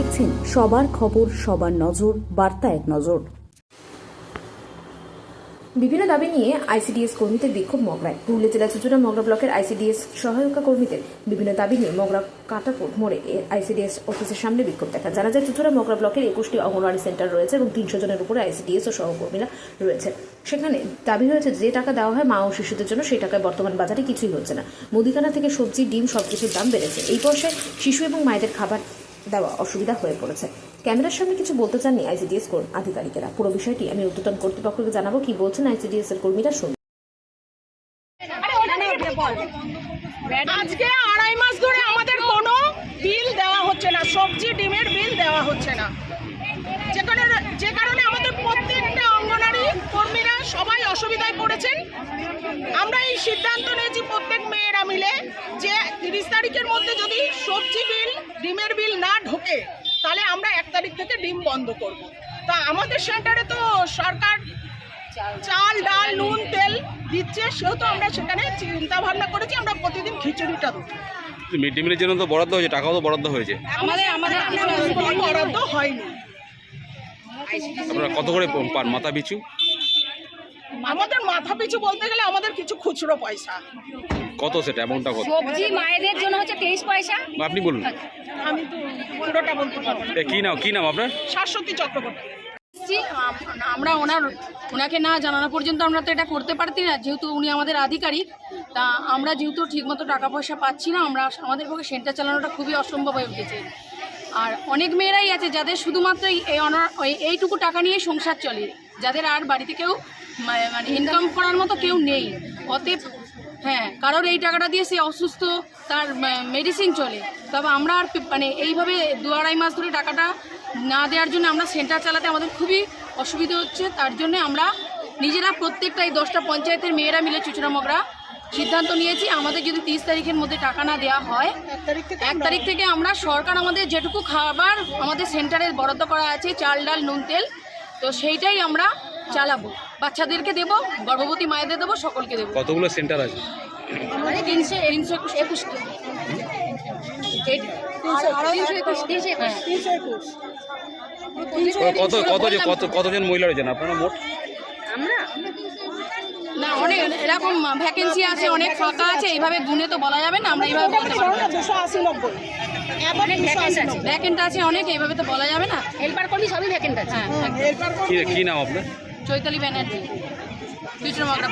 দেখছেন সবার খবর, সবার নজর, বার্তা এক নজর। বিভিন্ন দাবি নিয়ে আইসিডিএস কর্মীদের বিক্ষোভ মগরায়। পুরুলিয়া জেলা চুঁচুড়া মগরা ব্লকের আইসিডিএস সহায়িকা কর্মীদের বিভিন্ন দাবি নিয়ে মগরা কাটাপুর মোড়ে আইসিডিএস অফিসের সামনে বিক্ষোভ দেখা। জানা যায় চুঁচুড়া মগরা ব্লকের 21টি অঙ্গনওয়াড়ি সেন্টার রয়েছে এবং 300 জনের উপরে আইসিডিএস ও সহকর্মীরা রয়েছে। সেখানে দাবি হয়েছে যে টাকা দেওয়া হয় মা ও শিশুদের জন্য, সেই টাকায় বর্তমান বাজারে কিছুই হচ্ছে না। মুদিখানা থেকে সবজি, ডিম সবকিছুর দাম বেড়েছে। এই পর্যায়ে শিশু এবং মায়েদের খাবার দেওয়া অসুবিধা হয়ে পড়েছে। ক্যামেরার সামনে কিছু বলতে চাননি আইসিডিএস আধিকারিকেরা। পুরো বিষয়টি আমি ঊর্ধ্বতন কর্তৃপক্ষকে জানাবো। কি বলছেন আইসিডিএস এর কর্মীরা শুনুন। আজকে 2.5 মাস ধরে আমাদের কোনো বিল দেওয়া হচ্ছে না, সবজি ডিমের বিল দেওয়া হচ্ছে না, যে কারণে আমাদের প্রত্যেকটা অঙ্গনওয়াড়ি কর্মীরা সবাই অসুবিধায় পড়েছেন। আমরা এই সিদ্ধান্ত নিয়েছি প্রত্যেক মেয়েরা মিলে যে 30 তারিখের মধ্যে যদি সবজি বিল ডিমের বিল না ঢোকে তাহলে আমরা 1 তারিখ থেকে ডিম বন্ধ করব। তা আমাদের সেন্টারে তো সরকার চাল, ডাল, নুন, তেল দিচ্ছে, সেহেতু আমরা সেখানে চিন্তা ভাবনা করেছি আমরা প্রতিদিন খিচুড়িটা দেবো। মিড ডে মিলের জন্য তো বরাদ্দ হয়েছে, টাকাও তো বরাদ্দ হয়েছে, আমাদের বরাদ্দ হয়নি। আপনারা কত করে পান মাথা পিছু? আমাদের মাথা পিছু বলতে গেলে আমাদের কিছু খুচরো পয়সা। কত সেটা অ্যামাউন্টটা কত? সবজি মায়েদের জন্য হচ্ছে 23 পয়সা। আপনি বলুন। আমি তো পুরোটা বলতে পারবো না। কি নাম আপনার? শাশ্বতী চক্রবর্তী। আমরা ওনাকে না জানানো পর্যন্ত আমরা তো এটা করতে পারতি না, যেহেতু উনি আমাদের আধিকারিক। তা আমরা যেহেতু ঠিকমতো টাকা পয়সা পাচ্ছি না, আমাদের পক্ষে সেন্টার চালানোটা খুবই অসম্ভব হয়ে উঠেছে। আর অনেক মেয়েরাই আছে যাদের শুধুমাত্র এইটুকু টাকা নিয়ে সংসার চলে, যাদের আর বাড়িতে কেউ মানে ইনকাম করার মতো কেউ নেই। অতএব কারোর এই টাকাটা দিয়ে সে অসুস্থ, তার মেডিসিন চলে। তবে আমরা আর মানে এইভাবে 2-2.5 মাস ধরে টাকাটা না দেওয়ার জন্য আমরা সেন্টার চালাতে আমাদের খুবই অসুবিধা হচ্ছে। তার জন্য আমরা নিজেরা প্রত্যেকটা এই 10টা পঞ্চায়েতের মেয়েরা মিলে চুঁচুড়া মগরা সিদ্ধান্ত নিয়েছি, আমাদের যদি 30 তারিখের মধ্যে টাকা না দেওয়া হয়, 1 তারিখ থেকে আমরা সরকার আমাদের যেটুকু খাবার আমাদের সেন্টারে বরাদ্দ করা আছে, চাল, ডাল, নুন, তেল, তো সেইটাই আমরা চালাবো। বাচ্চাদেরকে দেবো, গর্ভবতী মায়েদের দেবো, সকলকে দেবো। কতগুলো সেন্টার আছে? 321। কতজন মহিলা রয়েছেন আপনারা মোট? না, অনেক এরকম ভ্যাকেন্সি আছে, অনেক ফাঁকা আছে, এইভাবে গুনে তো বলা যাবে না। আমরা এইভাবে বলতে পারবো না। 280-90 ভ্যাকেন্ট আছে অনেক, এইভাবে তো বলা যাবে না। হেল্পার কর্মী সবই ভ্যাকেন্ট আছে। কি নাম আপনার? চৈতালি ব্যানার্জি, চুঁচুড়া মগরা।